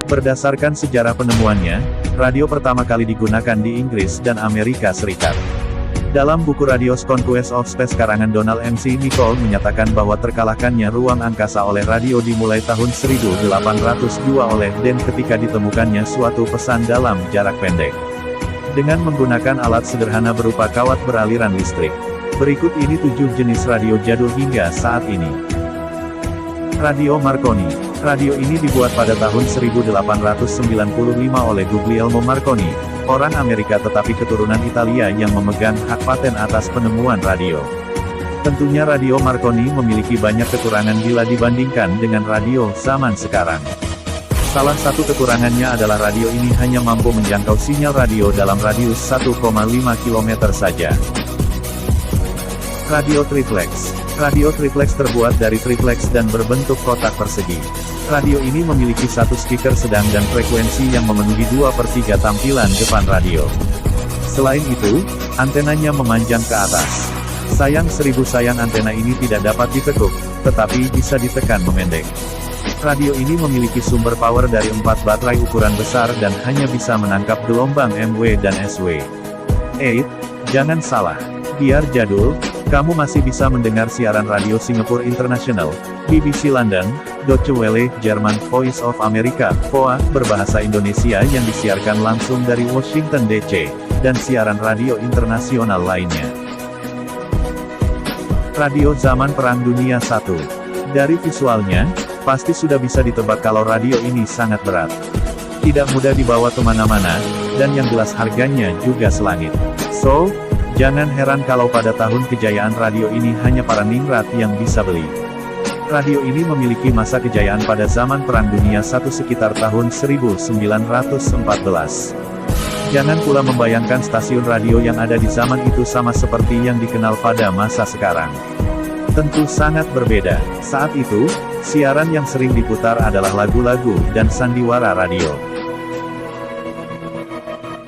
Berdasarkan sejarah penemuannya, radio pertama kali digunakan di Inggris dan Amerika Serikat. Dalam buku Radio's Conquest of Space karangan Donald MC Nichol menyatakan bahwa terkalahkannya ruang angkasa oleh radio dimulai tahun 1802 oleh Dan ketika ditemukannya suatu pesan dalam jarak pendek. Dengan menggunakan alat sederhana berupa kawat beraliran listrik. Berikut ini 7 jenis radio jadul hingga saat ini. Radio Marconi. Radio ini dibuat pada tahun 1895 oleh Guglielmo Marconi, orang Amerika tetapi keturunan Italia yang memegang hak paten atas penemuan radio. Tentunya radio Marconi memiliki banyak kekurangan bila dibandingkan dengan radio zaman sekarang. Salah satu kekurangannya adalah radio ini hanya mampu menjangkau sinyal radio dalam radius 1,5 km saja. Radio Triplex. Radio triplex terbuat dari triplex dan berbentuk kotak persegi. Radio ini memiliki satu speaker sedang dan frekuensi yang memenuhi 2/3 tampilan depan radio. Selain itu, antenanya memanjang ke atas. Sayang antena ini tidak dapat ditekuk, tetapi bisa ditekan memendek. Radio ini memiliki sumber power dari 4 baterai ukuran besar dan hanya bisa menangkap gelombang MW dan SW. Jangan salah. Biar jadul, kamu masih bisa mendengar siaran radio Singapore International, BBC London, Deutsche Welle, German Voice of America, VOA, berbahasa Indonesia yang disiarkan langsung dari Washington DC, dan siaran radio internasional lainnya. Radio zaman Perang Dunia I. Dari visualnya, pasti sudah bisa ditebak kalau radio ini sangat berat. Tidak mudah dibawa kemana-mana, dan yang jelas harganya juga selangit. So, jangan heran kalau pada tahun kejayaan radio ini hanya para ningrat yang bisa beli. Radio ini memiliki masa kejayaan pada zaman Perang Dunia I sekitar tahun 1914. Jangan pula membayangkan stasiun radio yang ada di zaman itu sama seperti yang dikenal pada masa sekarang. Tentu sangat berbeda. Saat itu, siaran yang sering diputar adalah lagu-lagu dan sandiwara radio.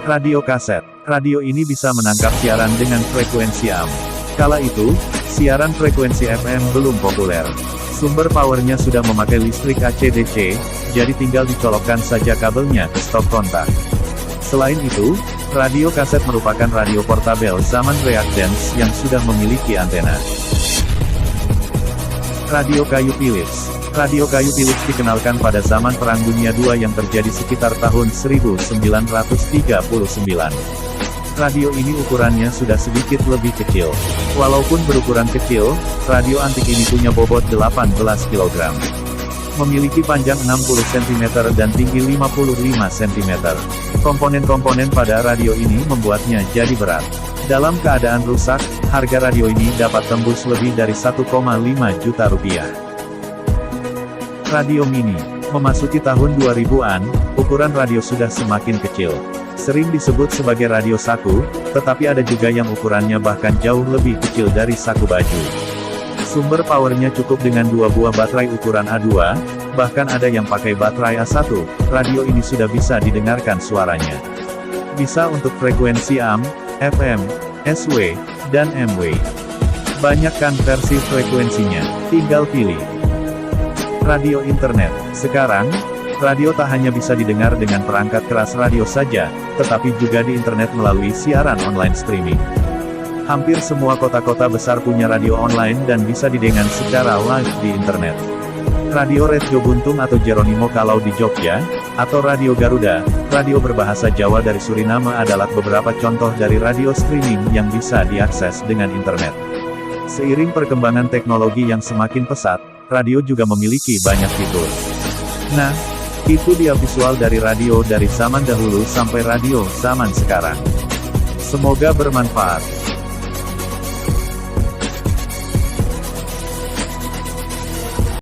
Radio kaset. Radio ini bisa menangkap siaran dengan frekuensi AM. Kala itu, siaran frekuensi FM belum populer. Sumber powernya sudah memakai listrik AC/DC, jadi tinggal dicolokkan saja kabelnya ke stop kontak. Selain itu, radio kaset merupakan radio portabel zaman Reactance yang sudah memiliki antena. Radio kayu Philips. Radio kayu Philips dikenalkan pada zaman Perang Dunia II yang terjadi sekitar tahun 1939. Radio ini ukurannya sudah sedikit lebih kecil. Walaupun berukuran kecil, radio antik ini punya bobot 18 kg. Memiliki panjang 60 cm dan tinggi 55 cm. Komponen-komponen pada radio ini membuatnya jadi berat. Dalam keadaan rusak, harga radio ini dapat tembus lebih dari 1,5 juta rupiah. Radio mini. Memasuki tahun 2000-an, ukuran radio sudah semakin kecil. Sering disebut sebagai radio saku, tetapi ada juga yang ukurannya bahkan jauh lebih kecil dari saku baju. Sumber powernya cukup dengan 2 buah baterai ukuran A2, bahkan ada yang pakai baterai A1, radio ini sudah bisa didengarkan suaranya. Bisa untuk frekuensi AM, FM, SW, dan MW. Banyak kan versi frekuensinya, tinggal pilih. Radio internet. Sekarang, radio tak hanya bisa didengar dengan perangkat keras radio saja, tetapi juga di internet melalui siaran online streaming. Hampir semua kota-kota besar punya radio online dan bisa didengar secara live di internet. Radio Retjo Buntung atau Jeronimo kalau di Jogja, atau Radio Garuda, radio berbahasa Jawa dari Suriname adalah beberapa contoh dari radio streaming yang bisa diakses dengan internet. Seiring perkembangan teknologi yang semakin pesat, radio juga memiliki banyak fitur. Nah, itu dia visual dari radio dari zaman dahulu sampai radio zaman sekarang. Semoga bermanfaat.